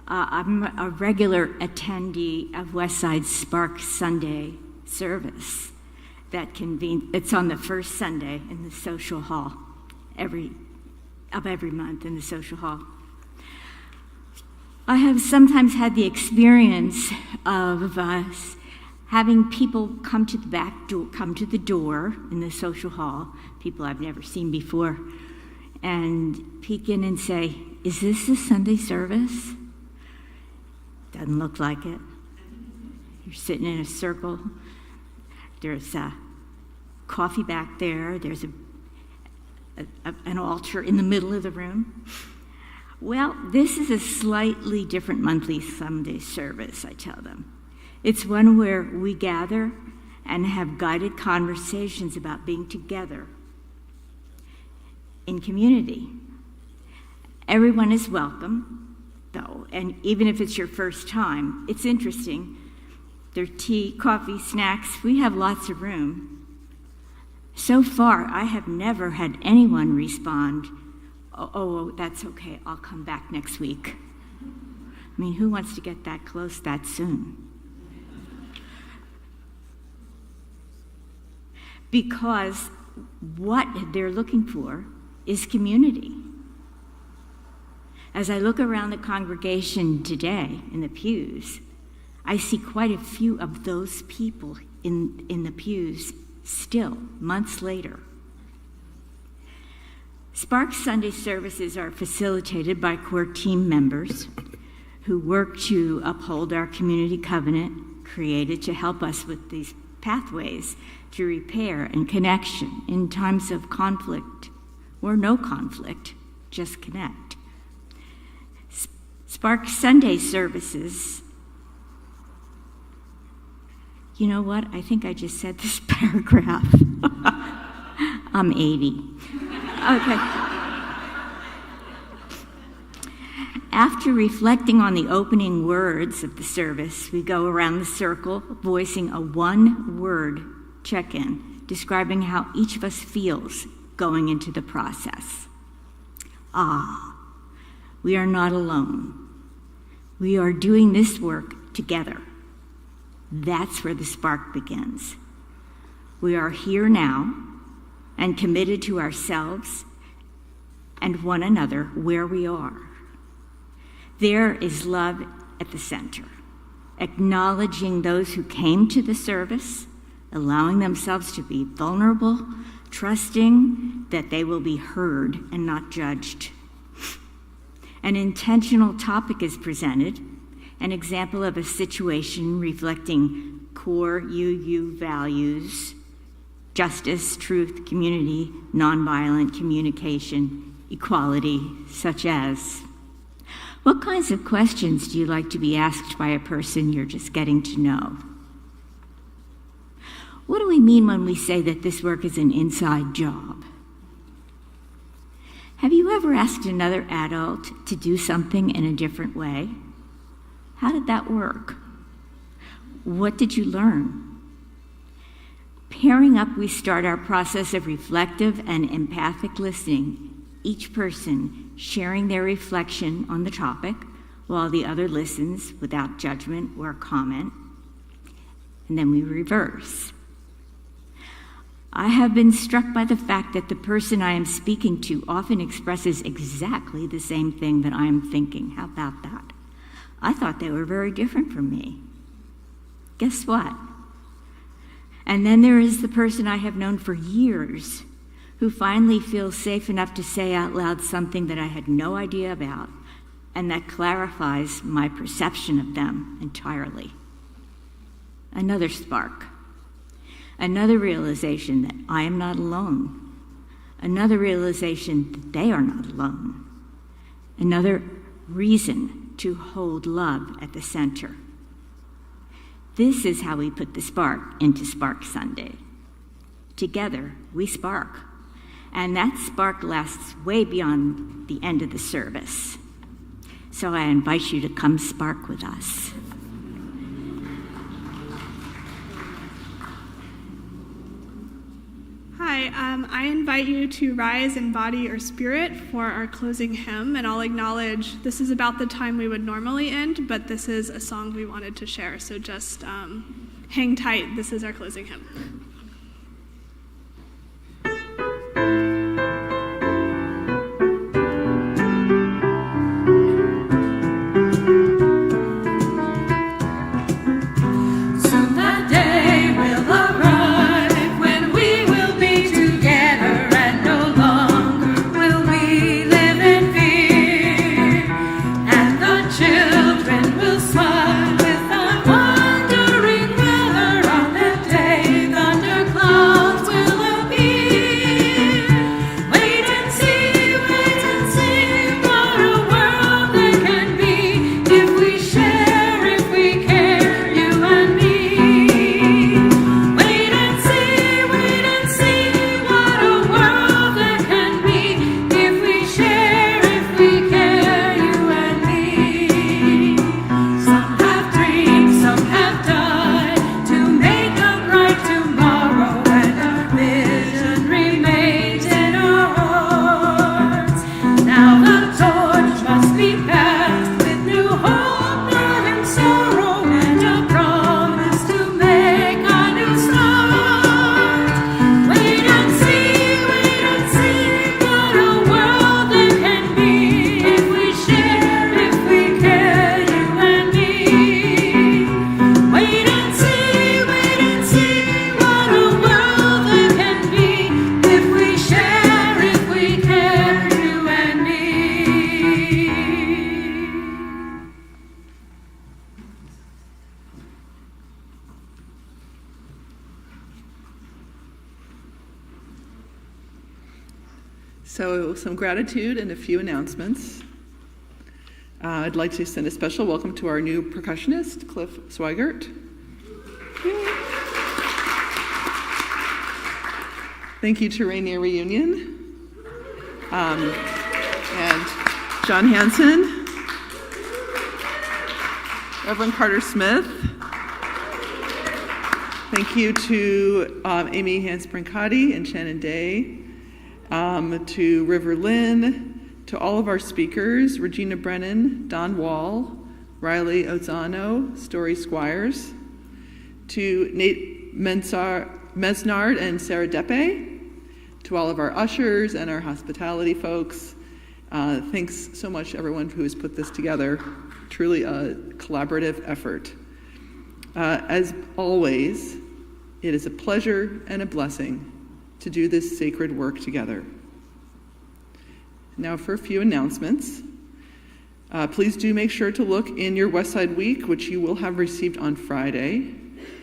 I'm a regular attendee of Westside Spark Sunday service it's on the first Sunday in the social hall, every month in the social hall. I have sometimes had the experience of having people come to the door in the social hall, people I've never seen before, and peek in and say, "Is this a Sunday service?" Doesn't look like it. You're sitting in a circle. There's coffee back there. There's an altar in the middle of the room. Well, this is a slightly different monthly Sunday service, I tell them. It's one where we gather and have guided conversations about being together in community. Everyone is welcome, though, and even if it's your first time, it's interesting. There's tea, coffee, snacks. We have lots of room. So far, I have never had anyone respond, oh, that's okay, I'll come back next week. I mean, who wants to get that close that soon? Because what they're looking for is community. As I look around the congregation today in the pews, I see quite a few of those people in the pews still, months later. Spark Sunday services are facilitated by core team members who work to uphold our community covenant created to help us with these pathways to repair and connection in times of conflict or no conflict, just connect. Spark Sunday services, you know what? I think I just said this paragraph. I'm 80. Okay. After reflecting on the opening words of the service, we go around the circle, voicing a one-word check-in, describing how each of us feels going into the process. We are not alone. We are doing this work together. That's where the spark begins. We are here now and committed to ourselves and one another where we are. There is love at the center, acknowledging those who came to the service, allowing themselves to be vulnerable, trusting that they will be heard and not judged. An intentional topic is presented, an example of a situation reflecting core UU values, justice, truth, community, nonviolent communication, equality, such as, what kinds of questions do you like to be asked by a person you're just getting to know? What do we mean when we say that this work is an inside job? Have you ever asked another adult to do something in a different way? How did that work? What did you learn? Pairing up, we start our process of reflective and empathic listening, each person sharing their reflection on the topic while the other listens without judgment or comment. And then we reverse. I have been struck by the fact that the person I am speaking to often expresses exactly the same thing that I am thinking. How about that? I thought they were very different from me. Guess what? And then there is the person I have known for years who finally feels safe enough to say out loud something that I had no idea about and that clarifies my perception of them entirely. Another spark. Another realization that I am not alone. Another realization that they are not alone. Another reason to hold love at the center. This is how we put the spark into Spark Sunday. Together, we spark. And that spark lasts way beyond the end of the service. So I invite you to come spark with us. Hi, I invite you to rise in body or spirit for our closing hymn, and I'll acknowledge this is about the time we would normally end, but this is a song we wanted to share, so just hang tight. This is our closing hymn. Smile with a wondering brother on that day, thunder So some gratitude and a few announcements. I'd like to send a special welcome to our new percussionist, Cliff Swigert. Thank you to Rainier Reunion and John Hansen, Reverend Carter Smith. Thank you to Amy Hans-Brancati and Shannon Day, to River Lynn, to all of our speakers, Regina Brennan, Don Wall, Riley Ozano, Story Squires, to Nate Mesnard and Sarah Depe, to all of our ushers and our hospitality folks. Thanks so much, everyone who has put this together. Truly a collaborative effort. As always, it is a pleasure and a blessing to do this sacred work together. Now for a few announcements. Please do make sure to look in your Westside Week, which you will have received on Friday,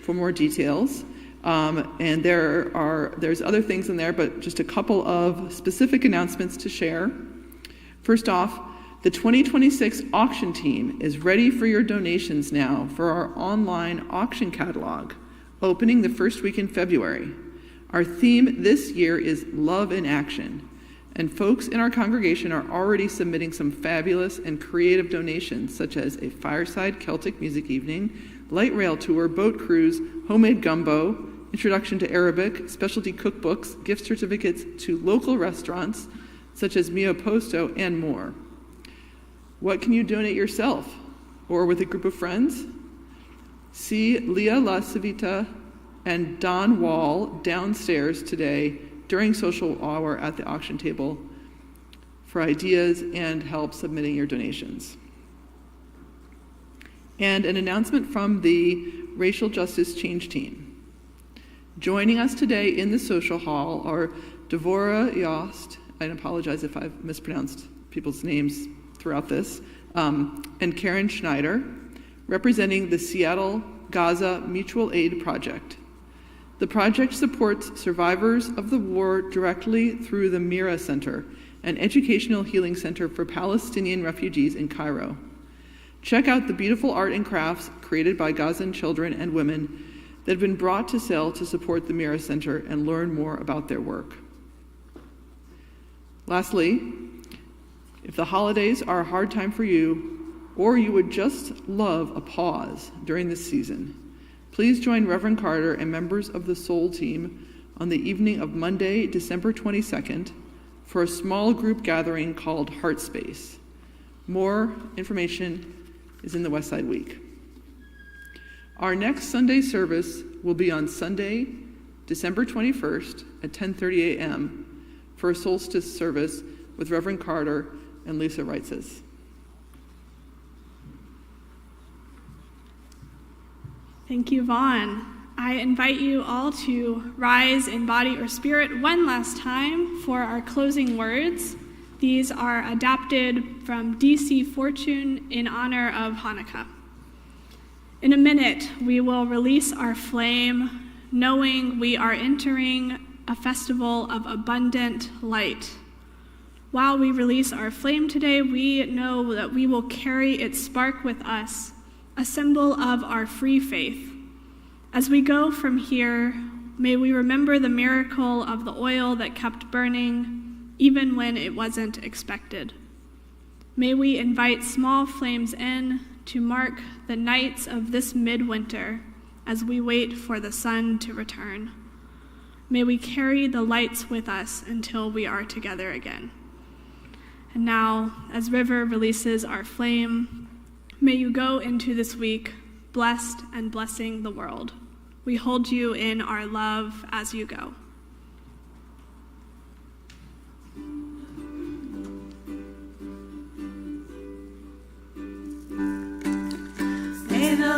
for more details. And there's other things in there, but just a couple of specific announcements to share. First off, the 2026 auction team is ready for your donations now for our online auction catalog, opening the first week in February. Our theme this year is Love in Action, and folks in our congregation are already submitting some fabulous and creative donations, such as a fireside Celtic music evening, light rail tour, boat cruise, homemade gumbo, introduction to Arabic, specialty cookbooks, gift certificates to local restaurants, such as Mio Posto, and more. What can you donate yourself or with a group of friends? See Leah La Civita and Don Wall downstairs today during social hour at the auction table for ideas and help submitting your donations. And an announcement from the Racial Justice Change Team. Joining us today in the social hall are Devora Yost, I apologize if I've mispronounced people's names throughout this, and Karen Schneider, representing the Seattle Gaza Mutual Aid Project. The project supports survivors of the war directly through the Mira Center, an educational healing center for Palestinian refugees in Cairo. Check out the beautiful art and crafts created by Gazan children and women that have been brought to sale to support the Mira Center and learn more about their work. Lastly, if the holidays are a hard time for you, or you would just love a pause during this season, please join Reverend Carter and members of the Soul team on the evening of Monday, December 22nd, for a small group gathering called Heart Space. More information is in the Westside Week. Our next Sunday service will be on Sunday, December 21st at 10:30 a.m. for a solstice service with Reverend Carter and Lisa Reitzes. Thank you, Vaughn. I invite you all to rise in body or spirit one last time for our closing words. These are adapted from D.C. Fortune in honor of Hanukkah. In a minute, we will release our flame, knowing we are entering a festival of abundant light. While we release our flame today, we know that we will carry its spark with us, a symbol of our free faith. As we go from here, may we remember the miracle of the oil that kept burning, even when it wasn't expected. May we invite small flames in to mark the nights of this midwinter as we wait for the sun to return. May we carry the lights with us until we are together again. And now, as River releases our flame, may you go into this week blessed and blessing the world. We hold you in our love as you go. May the